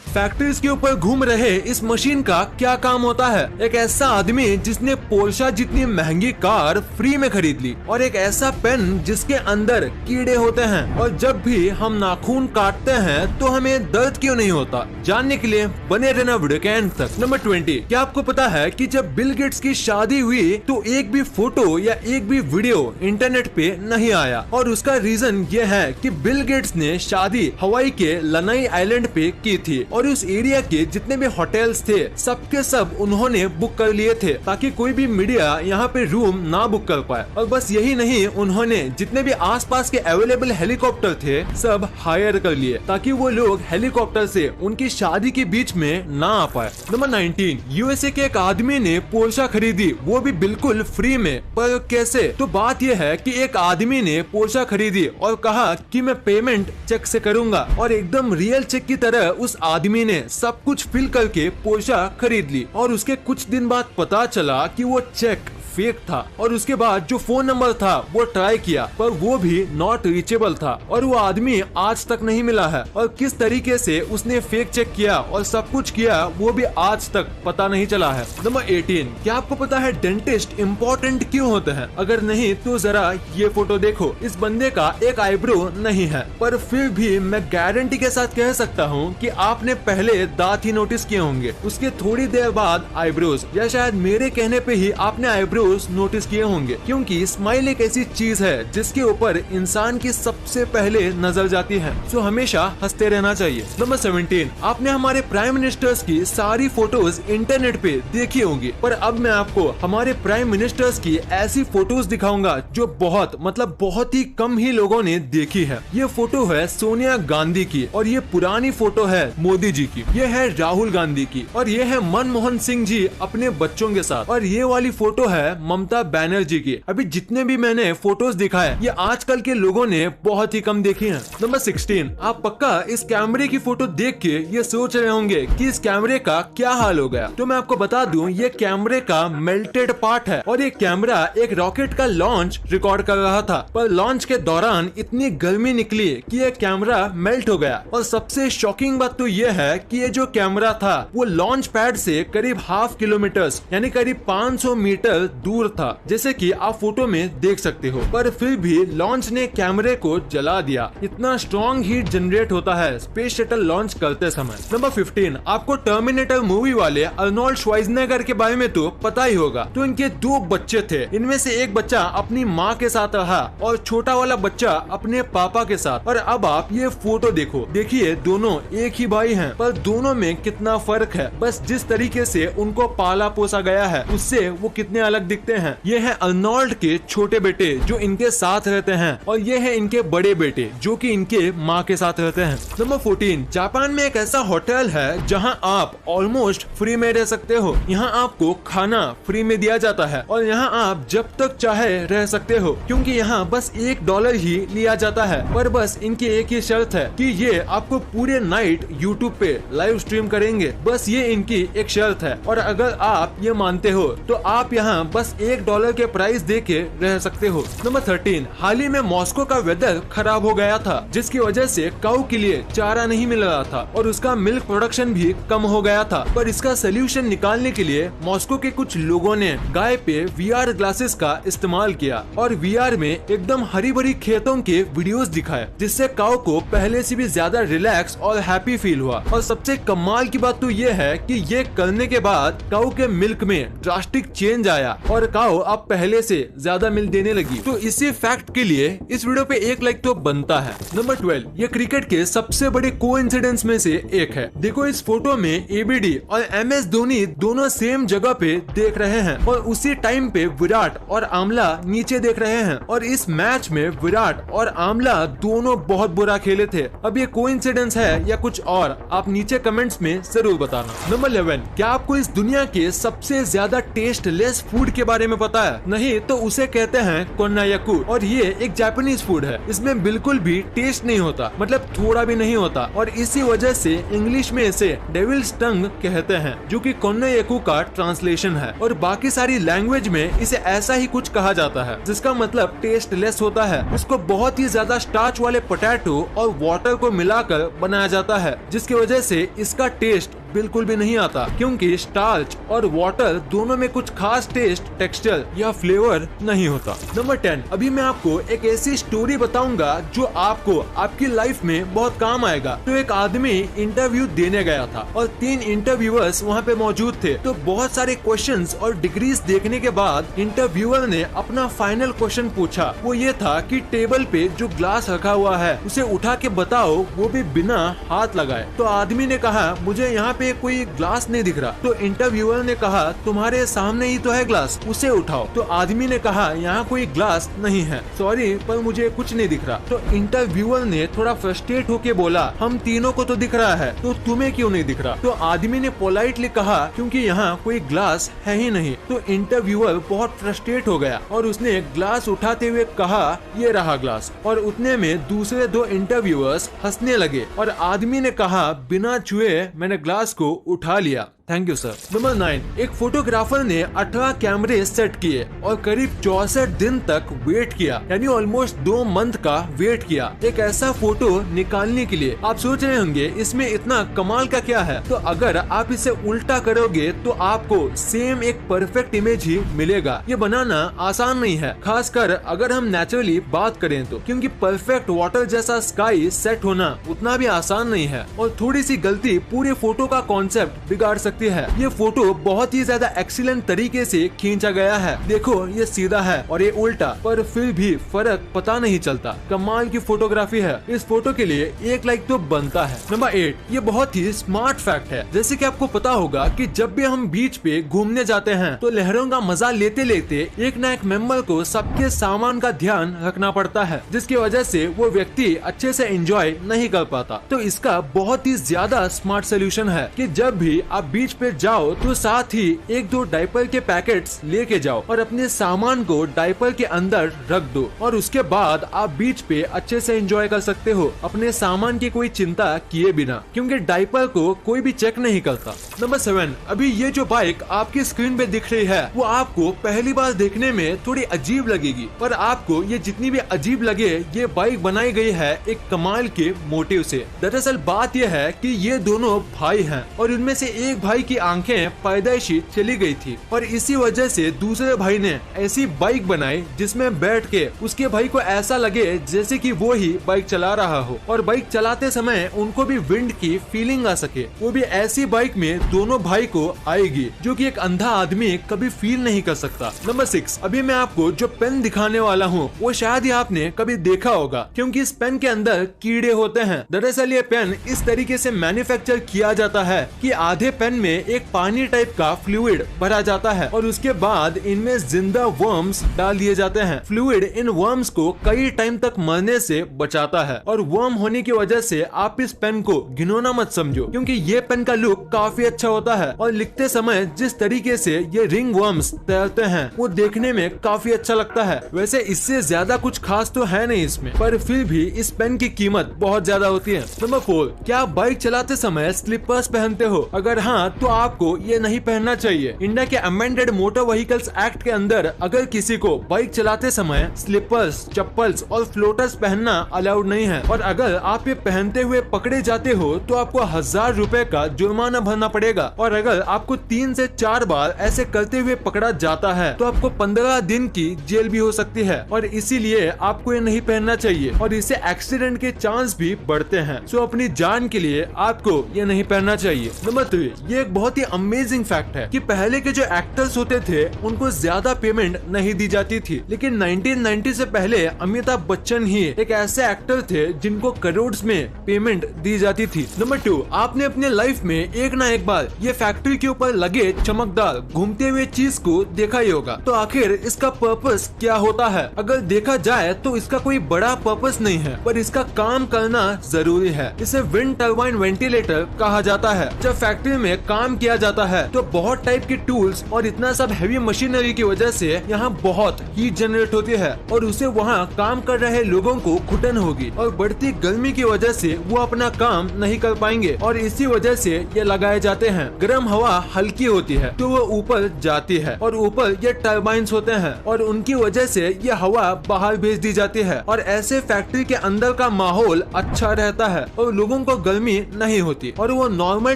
Factories के ऊपर घूम रहे इस मशीन का क्या काम होता है? एक ऐसा आदमी जिसने पोर्शा जितनी महंगी कार फ्री में खरीद ली, और एक ऐसा पेन जिसके अंदर कीड़े होते हैं, और जब भी हम नाखून काटते हैं तो हमें दर्द क्यों नहीं होता? जानने के लिए बने रहना वीडियो के एंड तक। नंबर 20, क्या आपको पता है कि जब बिल गेट्स की शादी हुई तो एक भी फोटो या एक भी वीडियो इंटरनेट पे नहीं आया, और उसका रीजन ये है कि बिल गेट्स ने शादी हवाई के लनाई आइलैंड पे की थी, और उस एरिया के जितने भी होटल्स थे सबके सब उन्होंने बुक कर लिए थे ताकि कोई भी मीडिया यहाँ पे रूम ना बुक कर पाए। और बस यही नहीं, उन्होंने जितने भी आसपास के अवेलेबल हेलीकॉप्टर थे सब हायर कर लिए ताकि वो लोग हेलीकॉप्टर से उनकी शादी के बीच में ना आ पाए। नंबर 19, यूएसए के एक आदमी ने पोर्शा खरीदी, वो भी बिल्कुल फ्री में। पर कैसे? तो बात यह है कि एक आदमी ने पोर्शा खरीदी और कहा कि मैं पेमेंट चेक से करूंगा, और एकदम रियल चेक की तरह उस आदमी ने सब कुछ फिल करके पोर्शा खरीद ली, और उसके कुछ दिन बाद पता चला कि वो चेक फेक था। और उसके बाद जो फोन नंबर था वो ट्राई किया पर वो भी नॉट रीचेबल था, और वो आदमी आज तक नहीं मिला है। और किस तरीके से उसने फेक चेक किया और सब कुछ किया वो भी आज तक पता नहीं चला है। नंबर 18, क्या आपको पता है डेंटिस्ट इम्पोर्टेंट क्यों होते हैं? अगर नहीं तो जरा ये फोटो देखो। इस बंदे का एक आईब्रो नहीं है, पर फिर भी मैं गारंटी के साथ कह सकता हूँ कि आपने पहले दांत ही नोटिस किए होंगे, उसके थोड़ी देर बाद आईब्रोज, या शायद मेरे कहने पे ही आपने आईब्रोज नोटिस किए होंगे, क्योंकि स्माइल एक ऐसी चीज है जिसके ऊपर इंसान की सबसे पहले नजर जाती है, तो हमेशा हंसते रहना चाहिए। नंबर 17, आपने हमारे प्राइम मिनिस्टर्स की सारी फोटोज इंटरनेट पे देखी होंगी, पर अब मैं आपको हमारे प्राइम मिनिस्टर्स की ऐसी फोटोज दिखाऊंगा जो बहुत ही कम ही लोगों ने देखी है। ये फोटो है सोनिया गांधी की, और ये पुरानी फोटो है मोदी जी की, ये है राहुल गांधी की, और ये है मनमोहन सिंह जी अपने बच्चों के साथ, और ये वाली फोटो है ममता बनर्जी की। अभी जितने भी मैंने फोटोज दिखाए ये आजकल के लोगों ने बहुत ही कम देखी हैं। नंबर 16, आप पक्का इस कैमरे की फोटो देख के ये सोच रहे होंगे कि इस कैमरे का क्या हाल हो गया। तो मैं आपको बता दूं, ये कैमरे का मेल्टेड पार्ट है, और ये कैमरा एक रॉकेट का लॉन्च रिकॉर्ड कर रहा था, पर लॉन्च के दौरान इतनी गर्मी निकली कि ये कैमरा मेल्ट हो गया। और सबसे शॉकिंग बात तो ये है कि ये जो कैमरा था वो लॉन्च पैड से करीब ½ किलोमीटर यानी करीब 500 मीटर दूर था, जैसे कि आप फोटो में देख सकते हो, पर फिर भी लॉन्च ने कैमरे को जला दिया। इतना स्ट्रॉन्ग हीट जनरेट होता है स्पेस शटल लॉन्च करते समय। नंबर 15, आपको टर्मिनेटर मूवी वाले अर्नोल्ड श्वार्ज़नेगर के बारे में तो पता ही होगा। तो इनके 2 बच्चे थे, इनमें से एक बच्चा अपनी माँ के साथ रहा और छोटा वाला बच्चा अपने पापा के साथ। और अब आप ये फोटो देखो, देखिए दोनों एक ही भाई हैं, पर दोनों में कितना फर्क है। बस जिस तरीके से उनको पाला पोसा गया है उससे वो कितने अलग दिखते हैं। ये है अर्नोल्ड के छोटे बेटे जो इनके साथ रहते हैं, और ये है इनके बड़े बेटे जो कि इनके माँ के साथ रहते हैं। नंबर 14, जापान में एक ऐसा होटल है जहां आप ऑलमोस्ट फ्री में रह सकते हो। यहाँ आपको खाना फ्री में दिया जाता है, और यहाँ आप जब तक चाहे रह सकते हो, क्योंकि यहाँ बस $1 ही लिया जाता है। पर बस इनकी एक ही शर्त है कि ये आपको पूरे नाइट यूट्यूब पे लाइव स्ट्रीम करेंगे, बस ये इनकी एक शर्त है। और अगर आप ये मानते हो तो आप यहाँ बस $1 के प्राइस दे के रह सकते हो। नंबर 13, हाल ही में मॉस्को का वेदर खराब हो गया था, जिसकी वजह से काऊ के लिए चारा नहीं मिल रहा था, और उसका मिल्क प्रोडक्शन भी कम हो गया था। पर इसका सोल्यूशन निकालने के लिए मॉस्को के कुछ लोगों ने गाय पे VR ग्लासेस का इस्तेमाल किया, और VR में एकदम हरी भरी खेतों के वीडियोस दिखाए, जिससे काऊ को पहले से भी ज्यादा रिलैक्स और हैप्पी फील हुआ। और सबसे कमाल की बात तो ये है कि ये करने के बाद काऊ के मिल्क में ड्रास्टिक चेंज आया, और काऊ अब पहले से ज्यादा मिल्क देने लगी। तो इसी फैक्ट के लिए इस वीडियो पे 1 लाइक तो बनता है। नंबर 12, ये क्रिकेट के सबसे बड़े कोइंसिडेंस में से एक है। देखो इस फोटो में ABD और MS धोनी दोनों सेम जगह पे देख रहे हैं, और उसी टाइम पे विराट और आमला नीचे देख रहे हैं, और इस मैच में विराट और आमला दोनों बहुत बुरा खेले थे। अब ये कोइंसिडेंस है या कुछ और, आप नीचे कमेंट्स में जरूर बताना। नंबर 11, क्या आपको इस दुनिया के सबसे ज्यादा टेस्टलेस फूड के बारे में पता है? नहीं तो उसे कहते हैं कोन्नायाकू और ये एक जापानीज फूड है। इसमें बिल्कुल भी टेस्ट नहीं होता, मतलब थोड़ा भी नहीं होता, और इसी वजह से इंग्लिश में इसे डेविल्स टंग कहते हैं, जो कि कोन्नायाकू का ट्रांसलेशन है। और बाकी सारी लैंग्वेज में इसे ऐसा ही कुछ कहा जाता है, जिसका मतलब टेस्टलेस होता है। इसको बहुत ही ज्यादा स्टार्च वाले पोटैटो और वाटर को मिलाकर बनाया जाता है, जिसकी वजह से इसका टेस्ट बिल्कुल भी नहीं आता, क्योंकि स्टार्च और वाटर दोनों में कुछ खास टेस्ट, टेक्सचर या फ्लेवर नहीं होता। नंबर 10, अभी मैं आपको एक ऐसी स्टोरी बताऊंगा जो आपको आपकी लाइफ में बहुत काम आएगा। तो एक आदमी इंटरव्यू देने गया था और 3 इंटरव्यूअर्स वहाँ पे मौजूद थे। तो बहुत सारे क्वेश्चंस और डिग्रीज देखने के बाद इंटरव्यूअर ने अपना फाइनल क्वेश्चन पूछा। वो ये था कि टेबल पे जो ग्लास रखा हुआ है उसे उठा के बताओ, वो भी बिना हाथ लगाए। तो आदमी ने कहा, मुझे यहाँ पे कोई ग्लास नहीं दिख रहा। तो इंटरव्यूअर ने कहा, तुम्हारे सामने ही तो है ग्लास, उसे उठाओ। तो आदमी ने कहा, यहाँ कोई ग्लास नहीं है, सॉरी पर मुझे कुछ नहीं दिख रहा। तो इंटरव्यूअर ने थोड़ा फ्रस्ट्रेट होके बोला, हम तीनों को तो दिख रहा है, तो तुम्हें क्यों नहीं दिख रहा? तो आदमी ने पोलाइटली कहा, क्योंकि यहाँ कोई ग्लास है ही नहीं। तो इंटरव्यूअर बहुत फ्रस्ट्रेट हो गया और उसने ग्लास उठाते हुए कहा, ये रहा ग्लास। और उतने में दूसरे 2 इंटरव्यूअर्स हंसने लगे और आदमी ने कहा, बिना छुए मैंने ग्लास को उठा लिया। Thank you sir. नंबर 9, एक फोटोग्राफर ने 18 कैमरे सेट किए और करीब 64 दिन तक वेट किया, यानी ऑलमोस्ट 2 मंथ का वेट किया एक ऐसा फोटो निकालने के लिए। आप सोच रहे होंगे इसमें इतना कमाल का क्या है? तो अगर आप इसे उल्टा करोगे तो आपको सेम एक परफेक्ट इमेज ही मिलेगा। ये बनाना आसान नहीं है, खासकर अगर हम नेचुरली बात करें तो, क्योंकि परफेक्ट वाटर जैसा स्काई सेट होना उतना भी आसान नहीं है और थोड़ी सी गलती पूरे फोटो का कॉन्सेप्ट बिगाड़ सकती है। ये फोटो बहुत ही ज्यादा एक्सीलेंट तरीके से खींचा गया है। देखो ये सीधा है और ये उल्टा, पर फिर भी फर्क पता नहीं चलता। कमाल की फोटोग्राफी है। इस फोटो के लिए 1 लाइक तो बनता है। नंबर 8, ये बहुत ही स्मार्ट फैक्ट है। जैसे कि आपको पता होगा कि जब भी हम बीच पे घूमने जाते हैं तो लहरों का मजा लेते लेते एक ना एक मेंबर को सबके सामान का ध्यान रखना पड़ता है, जिसकी वजह से वो व्यक्ति अच्छे से एंजॉय नहीं कर पाता। तो इसका बहुत ही ज्यादा स्मार्ट सोल्यूशन है कि जब भी आप बीच पे जाओ तो साथ ही 1-2 डायपर के पैकेट्स लेके जाओ और अपने सामान को डायपर के अंदर रख दो और उसके बाद आप बीच पे अच्छे से एंजॉय कर सकते हो, अपने सामान की कोई चिंता किए बिना, क्योंकि डायपर को कोई भी चेक नहीं करता। नंबर 7, अभी ये जो बाइक आपकी स्क्रीन पे दिख रही है वो आपको पहली बार देखने में थोड़ी अजीब लगेगी, पर आपको ये जितनी भी अजीब लगे, ये बाइक बनाई गई है एक कमाल के मोटिव से। दरअसल बात यह है कि ये दोनों भाई हैं और इनमें से एक भाई की आंखें पैदाइशी चली गई थी और इसी वजह से दूसरे भाई ने ऐसी बाइक बनाई जिसमें बैठ के उसके भाई को ऐसा लगे जैसे कि वो ही बाइक चला रहा हो और बाइक चलाते समय उनको भी विंड की फीलिंग आ सके। वो भी ऐसी बाइक में दोनों भाई को आएगी जो कि एक अंधा आदमी कभी फील नहीं कर सकता। नंबर 6, अभी मैं आपको जो पेन दिखाने वाला हूँ वो शायद ही आपने कभी देखा होगा, क्योंकि इस पेन के अंदर कीड़े होते हैं। दरअसल ये पेन इस तरीके से मैन्युफैक्चर किया जाता है कि आधे पेन में एक पानी टाइप का फ्लूइड भरा जाता है और उसके बाद इनमें जिंदा वर्म्स डाल दिए जाते हैं। फ्लूइड इन वर्म्स को कई टाइम तक मरने से बचाता है और वर्म होने की वजह से आप इस पेन को घिनौना मत समझो, क्योंकि ये पेन का लुक काफी अच्छा होता है और लिखते समय जिस तरीके से ये रिंग वर्म्स तैरते हैं वो देखने में काफी अच्छा लगता है। वैसे इससे ज्यादा कुछ खास तो है नहीं इसमें, पर फिर भी इस पेन की कीमत बहुत ज्यादा होती है। नंबर 4, क्या आप बाइक चलाते समय स्लीपर्स पहनते हो? अगर हाँ तो आपको ये नहीं पहनना चाहिए। इंडिया के अमेंडेड मोटर व्हीकल्स एक्ट के अंदर अगर किसी को बाइक चलाते समय स्लीपर्स, चप्पल्स और फ्लोटर्स पहनना अलाउड नहीं है और अगर आप ये पहनते हुए पकड़े जाते हो तो आपको 1000 रुपए का जुर्माना भरना पड़ेगा और अगर आपको 3 से 4 बार ऐसे करते हुए पकड़ा जाता है तो आपको 15 दिन की जेल भी हो सकती है और इसीलिए आपको ये नहीं पहनना चाहिए और इससे एक्सीडेंट के चांस भी बढ़ते हैं। सो अपनी जान के लिए आपको ये नहीं पहनना चाहिए। नंबर 3, ये एक बहुत ही अमेजिंग फैक्ट है कि पहले के जो एक्टर्स होते थे उनको ज्यादा पेमेंट नहीं दी जाती थी, लेकिन 1990 से पहले अमिताभ बच्चन ही एक ऐसे एक्टर थे जिनको करोड़ में पेमेंट दी जाती थी। नंबर 2, आपने अपने लाइफ में एक ना एक बार ये फैक्ट्री के ऊपर लगे चमकदार घूमते हुए चीज को देखा ही होगा। तो आखिर इसका पर्पस क्या होता है? अगर देखा जाए तो इसका कोई बड़ा पर्पस नहीं है, पर इसका काम करना जरूरी है। इसे विंड टर्बाइन वेंटिलेटर कहा जाता है। जब फैक्ट्री में काम किया जाता है। तो बहुत टाइप के टूल्स और इतना सब हैवी मशीनरी की वजह से यहाँ बहुत हीट जनरेट होती है और उसे वहाँ काम कर रहे लोगों को घुटन होगी और बढ़ती गर्मी की वजह से वो अपना काम नहीं कर पाएंगे और इसी वजह से ये लगाए जाते हैं। गर्म हवा हल्की होती है तो वो ऊपर जाती है और ऊपर ये टर्बाइंस होते हैं और उनकी वजह से ये हवा बाहर भेज दी जाती है और ऐसे फैक्ट्री के अंदर का माहौल अच्छा रहता है और लोगों को गर्मी नहीं होती और वो नॉर्मल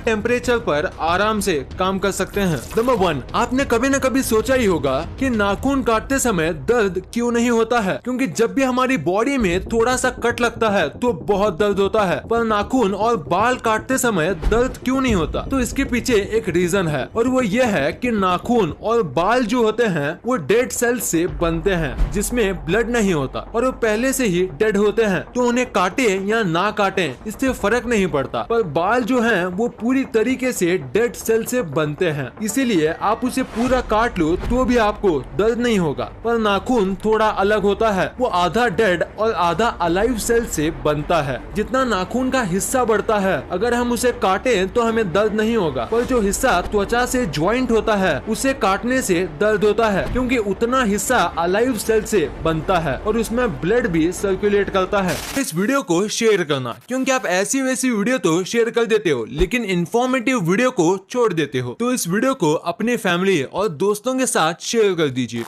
टेम्परेचर पर आराम से काम कर सकते हैं। नंबर 1, आपने कभी न कभी सोचा ही होगा कि नाखून काटते समय दर्द क्यों नहीं होता है, क्योंकि जब भी हमारी बॉडी में थोड़ा सा कट लगता है तो बहुत दर्द होता है, पर नाखून और बाल काटते समय दर्द क्यों नहीं होता? तो इसके पीछे एक रीजन है और वो ये है कि नाखून और बाल जो होते हैं वो डेड सेल्स से बनते हैं जिसमें ब्लड नहीं होता और वो पहले से ही डेड होते हैं, तो उन्हें काटे या ना काटे इससे फर्क नहीं पड़ता। पर बाल जो हैं वो पूरी तरीके से डेड सेल से बनते हैं, इसीलिए आप उसे पूरा काट लो तो भी आपको दर्द नहीं होगा। पर नाखून थोड़ा अलग होता है, वो आधा डेड और आधा अलाइव सेल से बनता है। जितना नाखून का हिस्सा बढ़ता है अगर हम उसे काटें तो हमें दर्द नहीं होगा, पर जो हिस्सा त्वचा से ज्वाइंट होता है उसे काटने से दर्द होता है, क्योंकि उतना हिस्सा अलाइव सेल से बनता है और उसमें ब्लड भी सर्कुलेट करता है। इस वीडियो को शेयर करना, क्योंकि आप ऐसी वैसी वीडियो तो शेयर कर देते हो लेकिन इंफॉर्मेटिव वीडियो को छोड़ देते हो। तो इस वीडियो को अपने फैमिली और दोस्तों के साथ शेयर कर दीजिए।